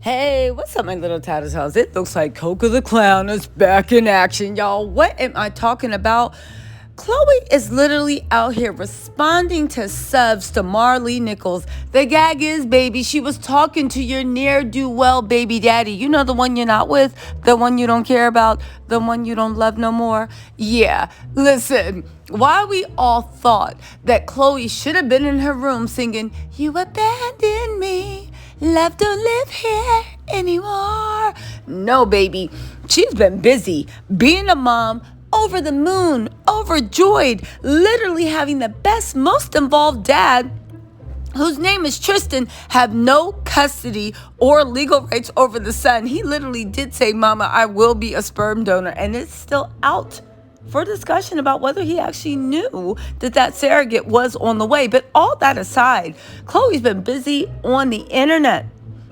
Hey, what's up, my little TisaTellss? It looks like Coco the Clown is back in action, y'all. What am I talking about? Khloe is literally out here responding to subs to Maralee Nichols. The gag is, baby, she was talking to your ne'er-do-well baby daddy. You know, the one you're not with, the one you don't care about, the one you don't love no more. Yeah, listen, why we all thought that Khloe should have been in her room singing, "You abandoned me, love don't live here anymore." No, baby, she's been busy being a mom, over the moon, overjoyed, literally having the best, most involved dad, whose name is Tristan, have no custody or legal rights over the son. He literally did say, "Mama, I will be a sperm donor," and it's still out for discussion about whether he actually knew that surrogate was on the way. But all that aside, Khloe's been busy on the internet,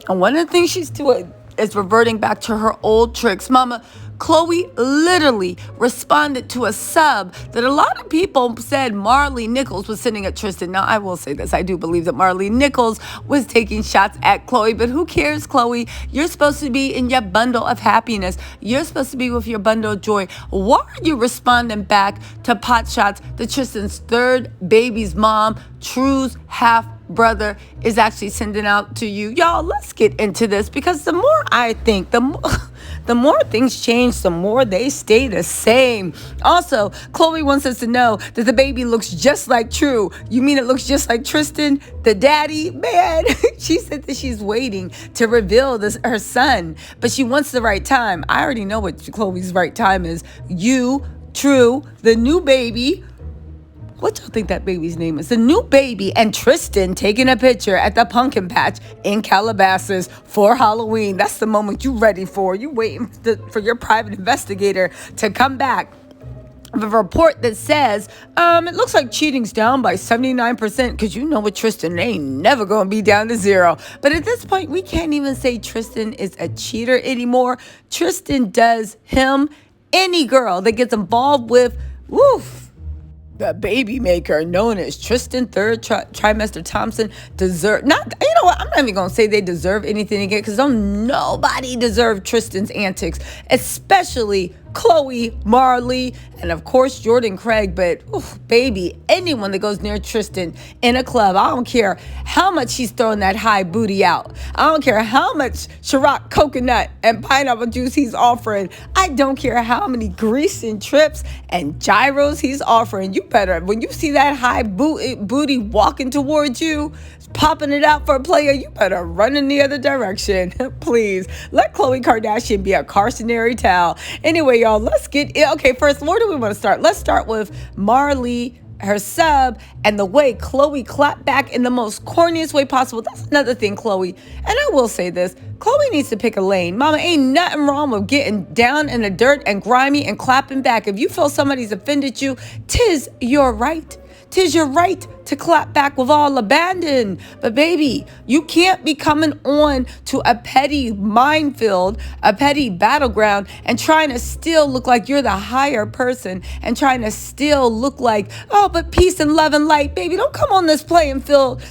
and one of the things she's doing is reverting back to her old tricks. Mama, Khloe literally responded to a sub that a lot of people said Maralee Nichols was sending at Tristan. Now, I will say this. I do believe that Maralee Nichols was taking shots at Khloe, but who cares, Khloe? You're supposed to be in your bundle of happiness. You're supposed to be with your bundle of joy. Why are you responding back to pot shots that Tristan's third baby's mom, True's half brother, is actually sending out to you? Y'all, let's get into this, because the more I think, the more things change, the more they stay the same. Also, Khloe wants us to know that the baby looks just like True. You mean it looks just like Tristan, the daddy? Man, she said that she's waiting to reveal this her son, but she wants the right time. I already know what Khloe's right time is. You, True, the new baby. What y'all think that baby's name is? The new baby and Tristan taking a picture at the pumpkin patch in Calabasas for Halloween. That's the moment you ready for. You waiting for your private investigator to come back with a report that says, it looks like cheating's down by 79%, because you know what, Tristan ain't never going to be down to zero. But at this point, we can't even say Tristan is a cheater anymore. Tristan does him, any girl that gets involved with, the baby maker known as Tristan Trimester Thompson deserve not, you know what, I'm not even gonna say they deserve anything again, because nobody deserve Tristan's antics, especially Khloe, Maralee, and of course Jordan Craig. But baby, anyone that goes near Tristan in a club, I don't care how much he's throwing that high booty out, I don't care how much Ciroc coconut and pineapple juice he's offering, I don't care how many greasing trips and gyros he's offering, you better, when you see that high booty walking towards you, popping it out for a player, you better run in the other direction. Please let Khloé Kardashian be a cautionary tale. Anyway, y'all, let's get it. Okay, first, where do we want to start? Let's start with Maralee, her sub, and the way Khloe clapped back in the most corniest way possible. That's another thing, Khloe. And I will say this, Khloe needs to pick a lane. Mama, ain't nothing wrong with getting down in the dirt and grimy and clapping back. If you feel somebody's offended you, 'tis your right. 'Tis your right to clap back with all abandon. But baby, you can't be coming on to a petty minefield, a petty battleground, and trying to still look like you're the higher person, and trying to still look like, oh, but peace and love and light. Baby, don't come on this playing field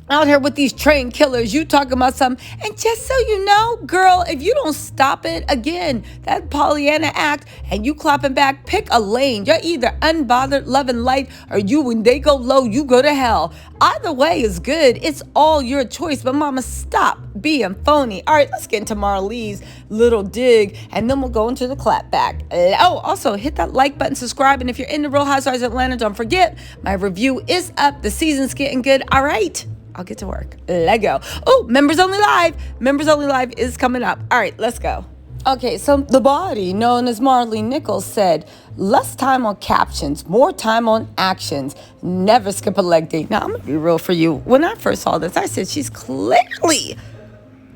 out here with these train killers. You talking about something. And just so you know, girl, if you don't stop it, again, that Pollyanna act, and you clapping back, pick a lane. You're either unbothered, love and light, or you, when they go low, you go to hell. Either way is good. It's all your choice. But mama, stop being phony. All right, let's get into Maralee's little dig, and then we'll go into the clap back. Oh, also hit that like button, subscribe, and if you're in the Real Housewives of Atlanta, don't forget, my review is up. The season's getting good. All right, I'll get to work. Let go. Oh, members only live. Members only live is coming up. All right, let's go. Okay, so the body known as Maralee Nichols said, less time on captions, more time on actions. Never skip a leg day. Now, I'm going to be real for you. When I first saw this, I said, she's clearly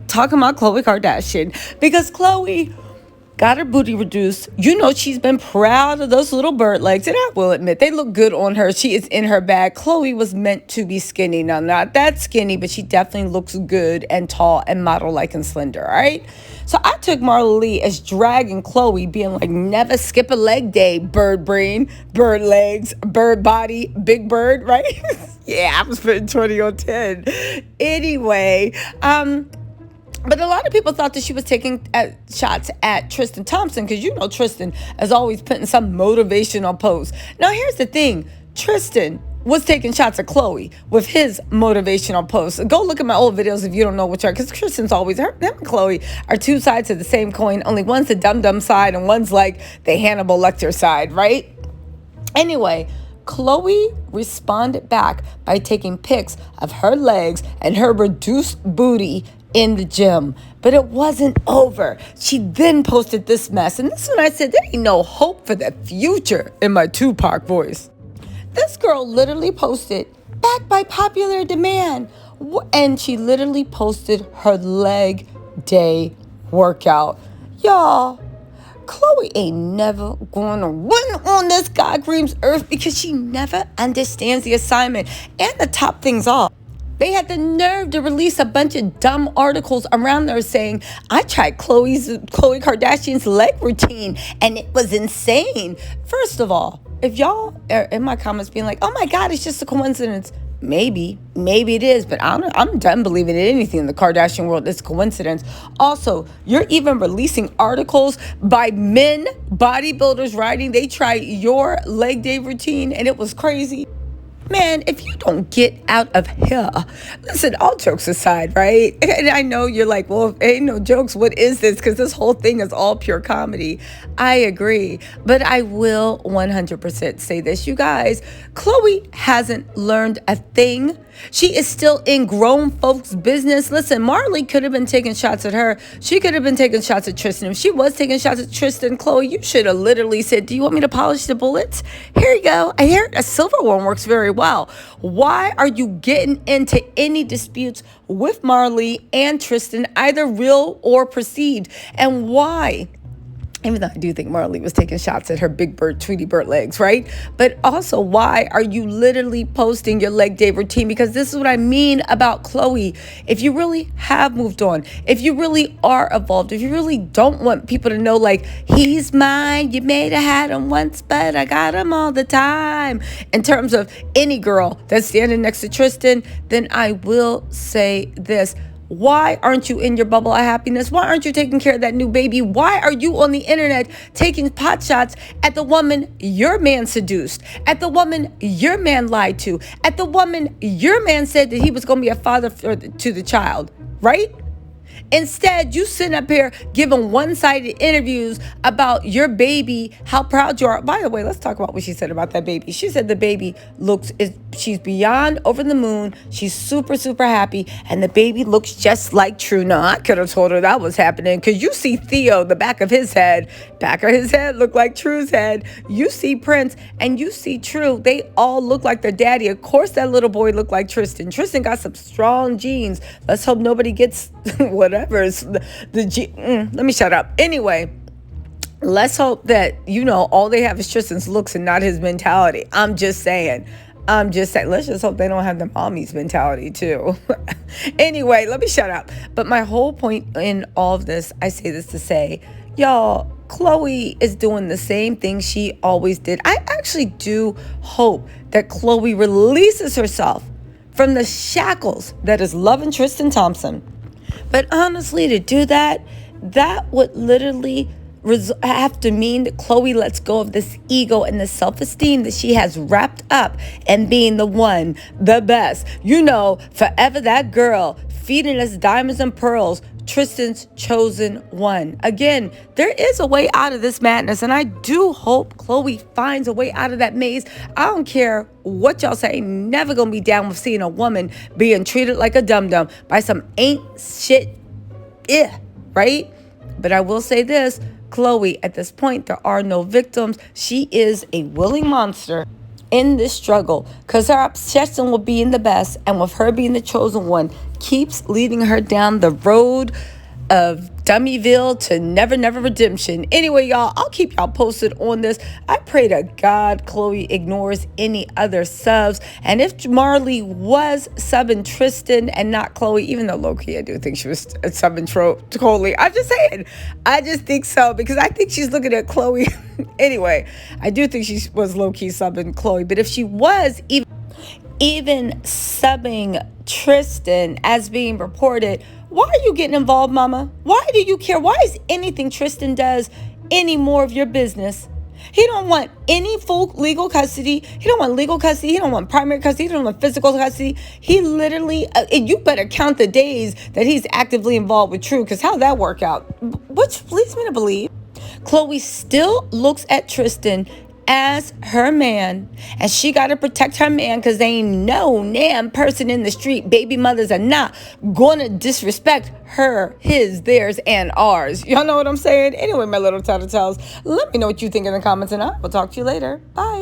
talking about Khloé Kardashian, because Khloe got her booty reduced. You know, she's been proud of those little bird legs, and I will admit, they look good on her. She is in her bag. Khloe was meant to be skinny. Now, not that skinny, but she definitely looks good and tall and model-like and slender, all right? So I took Maralee as dragging Khloe, being like, never skip a leg day, bird brain, bird legs, bird body, big bird, right? Yeah, I was putting 20 on 10. Anyway, But a lot of people thought that she was taking shots at Tristan Thompson, because you know Tristan is always putting some motivational post. Now, here's the thing. Tristan was taking shots at Khloe with his motivational posts. Go look at my old videos if you don't know which are, because Tristan's always, him and Khloe are two sides of the same coin. Only one's the dumb side and one's like the Hannibal Lecter side, right? Anyway, Khloe responded back by taking pics of her legs and her reduced booty in the gym. But it wasn't over. She then posted this mess. And this is when I said, there ain't no hope for the future, in my Tupac voice. This girl literally posted, back by popular demand. And she literally posted her leg day workout. Y'all, Khloe ain't never going to win on this God Green's earth, because she never understands the assignment. And to top things off, they had the nerve to release a bunch of dumb articles around there saying, I tried Khloé Kardashian's leg routine and it was insane. First of all, if y'all are in my comments being like, oh my God, it's just a coincidence. Maybe it is, but I'm done believing in anything in the Kardashian world. It's a coincidence. Also, you're even releasing articles by men, bodybuilders writing they tried your leg day routine and it was crazy. Man, if you don't get out of here. Listen, all jokes aside, right? And I know you're like, well, ain't no jokes. What is this? Because this whole thing is all pure comedy. I agree. But I will 100% say this, you guys. Khloe hasn't learned a thing. She is still in grown folks' business. Listen, Maralee could have been taking shots at her. She could have been taking shots at Tristan. If she was taking shots at Tristan, Khloe, you should have literally said, do you want me to polish the bullets? Here you go. I hear a silver one works very well. Why are you getting into any disputes with Maralee and Tristan, either real or perceived? And why? Even though I do think Maralee was taking shots at her big bird, Tweety Bird legs, right? But also, why are you literally posting your leg day routine? Because this is what I mean about Khloe. If you really have moved on, if you really are evolved, if you really don't want people to know, like, he's mine, you may have had him once, but I got him all the time, in terms of any girl that's standing next to Tristan, then I will say this. Why aren't you in your bubble of happiness? Why aren't you taking care of that new baby? Why are you on the internet taking pot shots at the woman your man seduced, at the woman your man lied to, at the woman your man said that he was going to be a father to the child, right? Instead, you sitting up here giving one-sided interviews about your baby, how proud you are. By the way, let's talk about what she said about that baby. She said the baby she's beyond over the moon. She's super, super happy. And the baby looks just like True. Now, I could have told her that was happening, because you see Theo, the back of his head look like True's head. You see Prince and you see True. They all look like their daddy. Of course, that little boy looked like Tristan. Tristan got some strong genes. Let's hope nobody gets whatever. Let me shut up. Anyway, let's hope that, all they have is Tristan's looks and not his mentality. I'm just saying. Let's just hope they don't have the mommy's mentality too. Anyway, let me shut up. But my whole point in all of this, I say this to say, y'all, Khloe is doing the same thing she always did. I actually do hope that Khloe releases herself from the shackles that is loving Tristan Thompson. But honestly, to do that would literally have to mean that Khloe lets go of this ego and the self-esteem that she has wrapped up in being the one, the best. Forever that girl, feeding us diamonds and pearls, Tristan's chosen one. Again, there is a way out of this madness, and I do hope Khloe finds a way out of that maze. I don't care what y'all say. Never gonna be down with seeing a woman being treated like a dum-dum by some ain't shit, right? But I will say this, Khloe, at this point, there are no victims. She is a willing monster in this struggle, because her obsession with being the best and with her being the chosen one keeps leading her down the road of Dummyville to never redemption. Anyway, y'all, I'll keep y'all posted on this. I pray to God Khloe ignores any other subs. And if Maralee was subbing Tristan and not Khloe, even though low-key I do think she was subbing Khloe, I'm just saying, I just think so, because I think she's looking at Khloe. Anyway, I do think she was low-key subbing Khloe. But if she was even subbing Tristan as being reported, Why are you getting involved, mama? Why do you care? Why is anything Tristan does any more of your business? He don't want any full legal custody. He don't want legal custody. He don't want primary custody. He don't want physical custody. He literally, you better count the days that he's actively involved with True, because how'd that work out? Which leads me to believe Khloe still looks at Tristan as her man, and she got to protect her man, because ain't no damn person in the street, baby mothers are not gonna disrespect her, his, theirs, and ours. Y'all know what I'm saying? Anyway, my little TisaTellss, let me know what you think in the comments, and I will talk to you later. Bye.